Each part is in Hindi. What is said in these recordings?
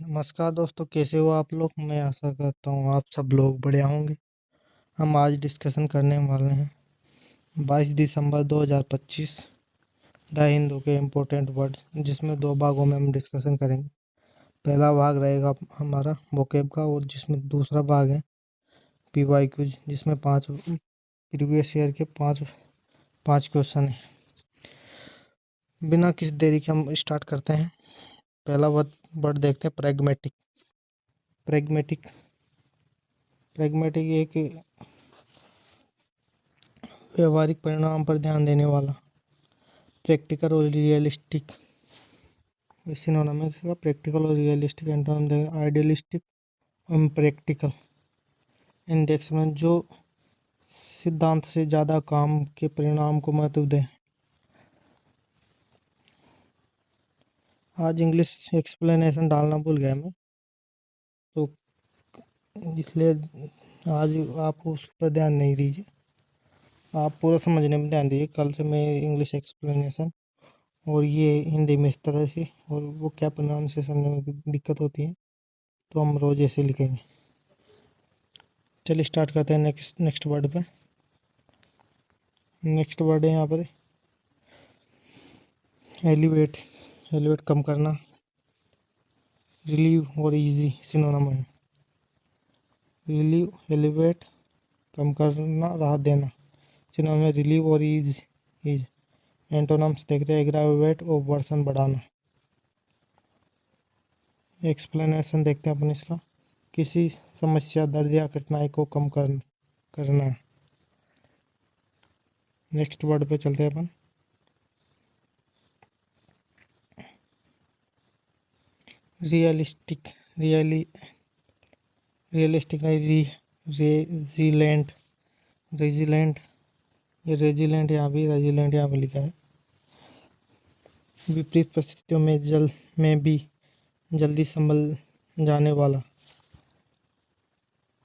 नमस्कार दोस्तों, कैसे हो आप लोग। मैं आशा करता हूँ आप सब लोग बढ़िया होंगे। हम आज डिस्कशन करने वाले हैं 22 दिसंबर 2025 द हिंदू के इम्पोर्टेंट वर्ड्स, जिसमें दो भागों में हम डिस्कशन करेंगे। पहला भाग रहेगा हमारा वोकैब का, और जिसमें दूसरा भाग है PYQs, जिसमें 5 प्रीवियस ईयर के पाँच पाँच क्वेश्चन हैं। बिना किसी देरी के हम स्टार्ट करते हैं। पहला वर्ड देखते हैं प्रैग्मेटिक। प्रैग्मेटिक प्रैग्मेटिक एक व्यवहारिक परिणाम पर ध्यान देने वाला। प्रैक्टिकल और रियलिस्टिक सिनोनिम है। प्रैक्टिकल और रियलिस्टिक एंटोनिम देंगे आइडियलिस्टिक और इम्प्रैक्टिकल। इंडेक्स में जो सिद्धांत से ज़्यादा काम के परिणाम को महत्व दें। आज इंग्लिश एक्सप्लेनेशन डालना भूल गया मैं, तो इसलिए आज आप उस पर ध्यान नहीं दीजिए, आप पूरा समझने में ध्यान दीजिए। कल से मैं इंग्लिश एक्सप्लेनेशन और ये हिंदी में इस तरह से, और वो क्या प्रोनाउंसिएशन में दिक्कत होती है, तो हम रोज ऐसे लिखेंगे। चलिए स्टार्ट करते हैं नेक्स्ट वर्ड पे। नेक्स्ट वर्ड है यहाँ पर एलिवेट। एलिवेट कम करना। रिलीव और इजी सिनोनिम है। रिलीव एलिवेट कम करना, राहत देना। सिनोनिम है रिलीव और इज। एंटोनिम्स देखते हैं एग्रावेट और वर्सन बढ़ाना। एक्सप्लेनेशन देखते हैं अपन इसका। किसी समस्या, दर्द या कठिनाई को कम करना। नेक्स्ट वर्ड पे चलते हैं अपन। रियलिस्टिक रियलिस्टिक नहीं, रेजिलेंट। रेजिलेंट ये रेजिलेंट यहाँ भी, रेजिलेंट यहाँ पे लिखा है। विपरीत परिस्थितियों में भी जल्दी संभल जाने वाला।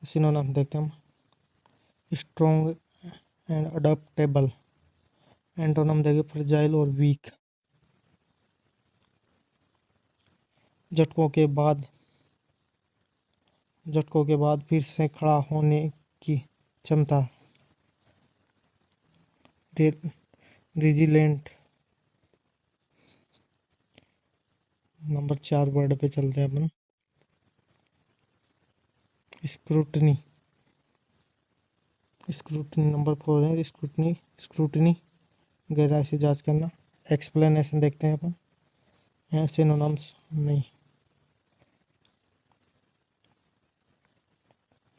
सिनोनिम देखते हैं हम। Strong and adaptable. एंटोनिम देंगे फ्रजाइल और वीक। झटकों के बाद फिर से खड़ा होने की क्षमता। रिजिलेंट। नंबर 4 वर्ड पे चलते हैं अपन। स्क्रूटनी। नंबर 4 है स्क्रूटनी गहराई से जांच करना। एक्सप्लेनेशन देखते हैं अपन। यहाँ सिनोनिम्स नहीं,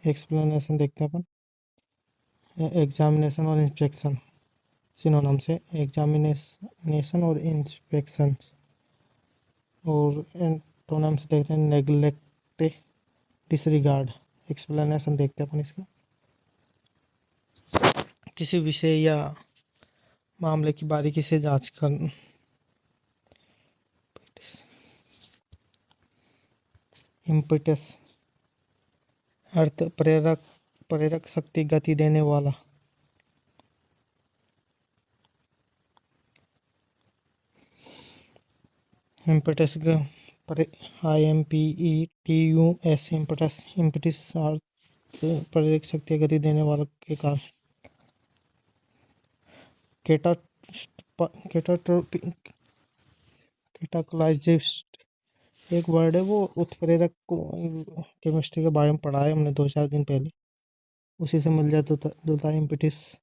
एक्सप्लेनेशन देखते हैं अपन। एग्जामिनेशन और इंस्पेक्शन सिनोनिम्स है। एग्जामिनेशन और इंस्पेक्शन। और एंटोनिम्स देखते हैं नेग्लेक्ट, डिसरिगार्ड। एक्सप्लेनेशन देखते हैं अपन इसका। किसी विषय या मामले की बारीकी से जांच कर। इम्पेटस अर्थ प्रेरक शक्ति, गति देने वाला। इम्पेटस IMPETUS इम्पेटस अर्थ प्रेरक शक्ति, गति देने वाला के कारण। कैटाकलाइजिस्ट एक वर्ड है, वो उत्प्रेरक को केमिस्ट्री के बारे में पढ़ा है हमने 2-4 दिन पहले, उसी से मिल जाता था इम्पेटस।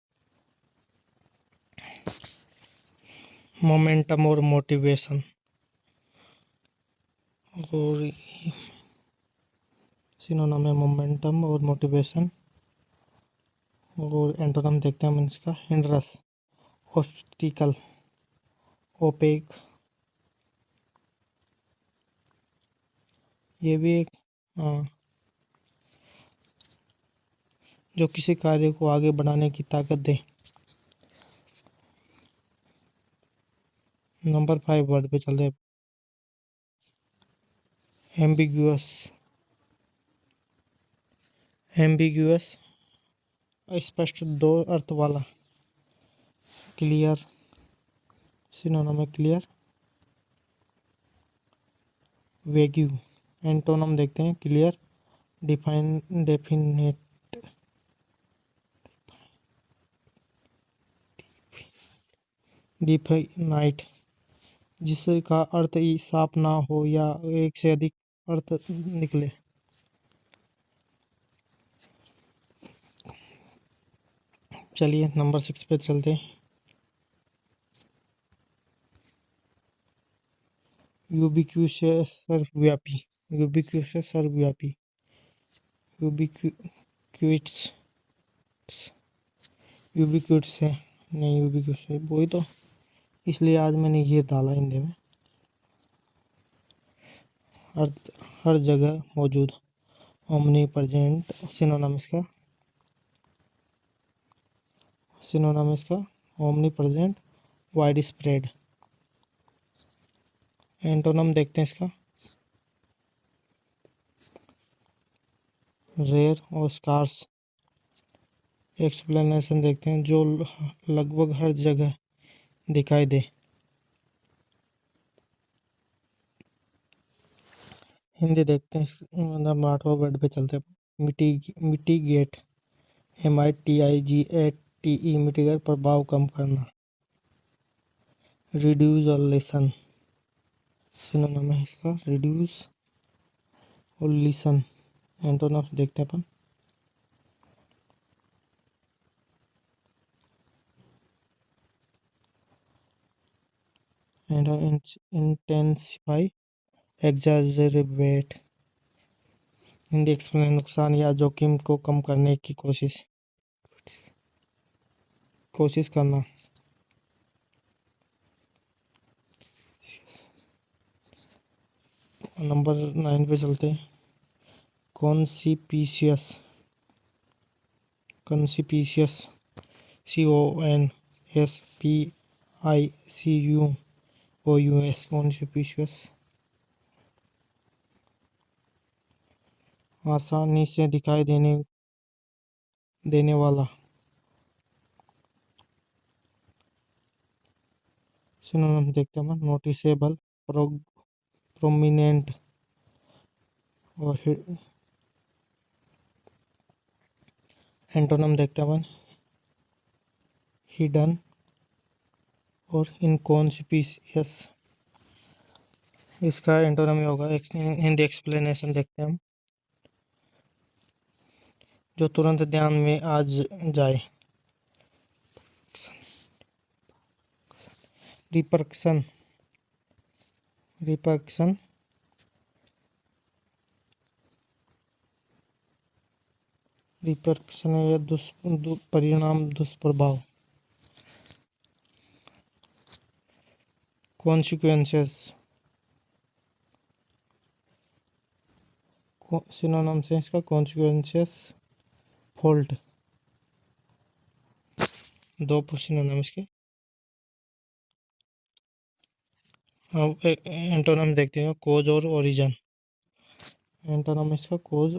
मोमेंटम और मोटिवेशन। और सिनोनिम है मोमेंटम और मोटिवेशन। और एंटोनिम देखते हैं हम इसका। हिंड्रस, ऑब्स्टिकल, ओपेक। ये भी एक जो किसी कार्य को आगे बढ़ाने की ताकत दे। नंबर 5 वर्ड पे चलते हैं। एम्बिग्यूअस स्पष्ट, दो अर्थ वाला। क्लियर सिनोनिम है क्लियर। वेग्यू एंटोनम देखते हैं, क्लियर, डेफिनेट, डिफाइनाइट, जिसका अर्थ ही साफ ना हो या एक से अधिक अर्थ निकले। चलिए नंबर 6 पे चलते हैं। यूबिक्यूटस सर्वव्यापी, यूबिक्यूटस सर्वव्यापी, यूबिक्यूट्स, यूबिक्यूट्स है, नहीं यूबिक्यूट्स है वही तो, इसलिए आज मैंने ये डाला हिंदी में। हर हर जगह मौजूद, ओमनी प्रेजेंट, सिनोनिम इसका omni present, wide spread. Antonym देखते हैं इसका, रेयर और स्कार्स। एक्सप्लेनेशन देखते हैं, जो लगभग हर जगह दिखाई दे। हिंदी देखते हैं, मतलब 8वां वर्ड पे चलते हैं। मिटिगेट, MITIGATE, मिटिगेट, प्रभाव कम करना। रिड्यूस और लेसन, सिनोनिम है इसका, रिड्यूस और लिसन। एंटोनम देखते हैं अपन, इंटेंसिफाई, एग्जैजरेट। हिंदी एक्सप्लेन, नुकसान या जोखिम को कम करने की कोशिश करना। नंबर 9 पे चलते हैं। कॉन्सिपिशियस, कॉन्सिपिशियस, CONSPICUOUS, कॉन्सिपिशियस, आसानी से दिखाई देने वाला। सिनोनिम देखते हैं, नोटिसेबल, प्रोमिनेंट और एंटोनम देखते हैं, हिडन और इनकॉन्स्पिशियस। इसका एंटोनम होगा, हिंदी एक्सप्लेनेशन देखते हैं हम, जो तुरंत ध्यान में आ जाए। रिपरक्शन, रिपरक्शन, रिपरक्शन या परिणाम, दुष्प्रभाव। कॉन्सिक्वेंसेस, सिनोनिम से इसका कॉन्सिक्वेंसेस, फॉल्ट। दो सिनोनिम इसके। अब एंटोनम देखते हैं, कोज और ओरिजिन। एंटोनम इसका कोज,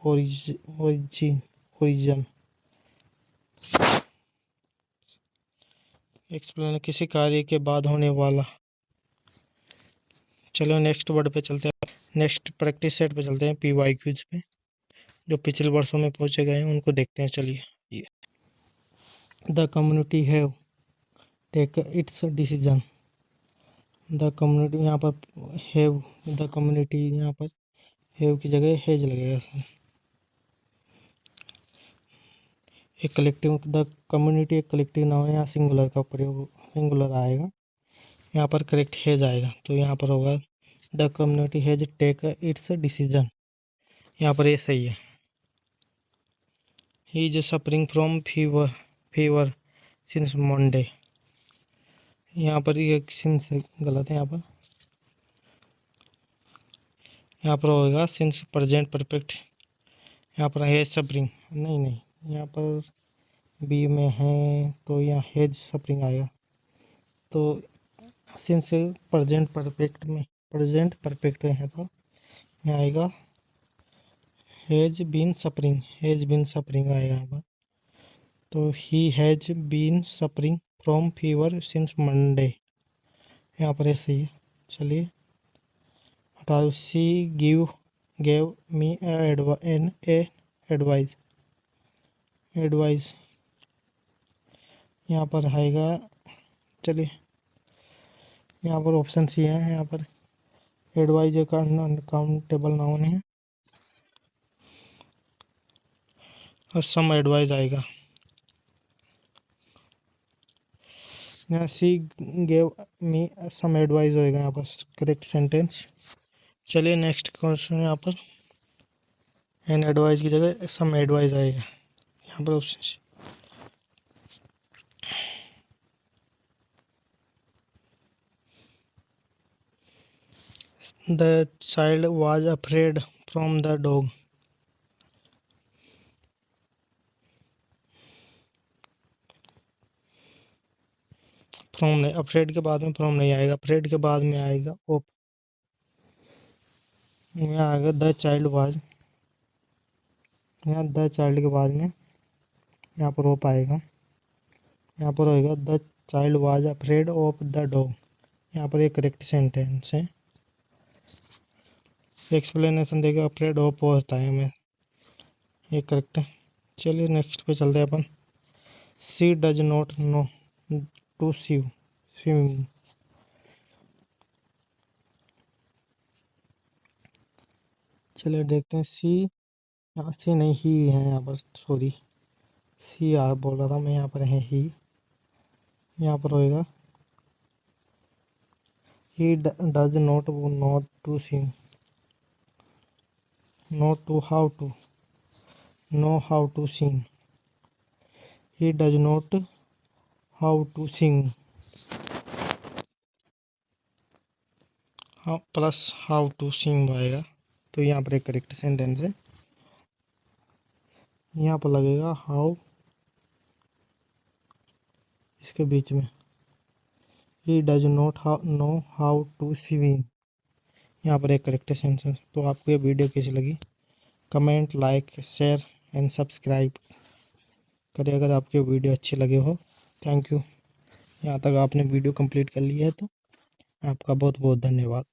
ओरिजिन। एक्सप्लेन, किसी कार्य के बाद होने वाला। चलो नेक्स्ट वर्ड पे चलते हैं, नेक्स्ट प्रैक्टिस सेट पे चलते हैं, PYQs पे, जो पिछले वर्षों में पहुंचे गए हैं उनको देखते हैं। चलिए, the community have take its decision. The community, यहाँ पर हैव, द कम्युनिटी, यहाँ पर हैव की जगह हैज लगेगा। एक कलेक्टिव, द कम्युनिटी एक कलेक्टिव नाम है, यहाँ सिंगुलर का प्रयोग, सिंगुलर आएगा, यहाँ पर करेक्ट हैज आएगा, तो यहाँ पर होगा the community has take its decision. यहाँ पर ये सही है। He is suffering from fever since Monday. यहाँ पर ये सिंस गलत है, यहाँ पर होगा सिंस प्रेजेंट परफेक्ट। यहाँ पर है सफरिंग, नहीं, यहाँ पर बी में है तो यहाँ हेज सफरिंग आएगा। तो सिंस प्रेजेंट परफेक्ट में, प्रेजेंट परफेक्ट है तो यहाँ आएगा has been suffering, has been suffering आएगा यहाँ पर। तो he has been suffering from fever since Monday, यहाँ पर ऐसे ही है। चलिए 28 C gave me an a advice. यहाँ पर आएगा, चलिए यहाँ पर ऑप्शन सी है, यहाँ पर एडवाइज एक अनकाउंटेबल नाउन है और सम एडवाइज आएगा। यहाँ सी गेव मी सम एडवाइस होएगा यहाँ पर करेक्ट सेंटेंस। चलिए नेक्स्ट क्वेश्चन, यहाँ पर एन एडवाइस की जगह सम एडवाइस आएगा यहाँ पर option C. The child was afraid from the dog. From नहीं, अफ्रेड के बाद में फ्रॉम नहीं आएगा, अफ्रेड के बाद में आएगा ओप। यहाँ आएगा द चाइल्ड वाज, यहाँ द चाइल्ड के बाद में यहाँ पर ओप आएगा। यहाँ पर होएगा the child was afraid of the dog. यहाँ पर एक करेक्ट सेंटेंस है। एक्सप्लेनेशन देगा अफ्रेड ऑफ होता है हमें, ये करेक्ट है। चलिए नेक्स्ट पे चलते हैं अपन। She does not know to swim. चलिए देखते हैं सी, यहाँ से नहीं ही है यहाँ पर, सॉरी सी आ बोल रहा था मैं, यहाँ पर है ही। यहाँ पर होएगा he does not to swim, not to how to, know how to sing. He does not how to sing, हाँ प्लस हाउ टू सिंग आएगा, तो यहाँ पर एक करेक्ट सेंटेंस है। यहाँ पर लगेगा हाउ इसके बीच में, he does not know how to swim, यहाँ पर एक करेक्ट सेंटेंस। तो आपको ये वीडियो कैसी लगी, comment like share and subscribe करें अगर आपके वीडियो अच्छे लगे हो। Thank you. यहाँ तक आपने वीडियो कंप्लीट कर लिया है तो आपका बहुत बहुत धन्यवाद।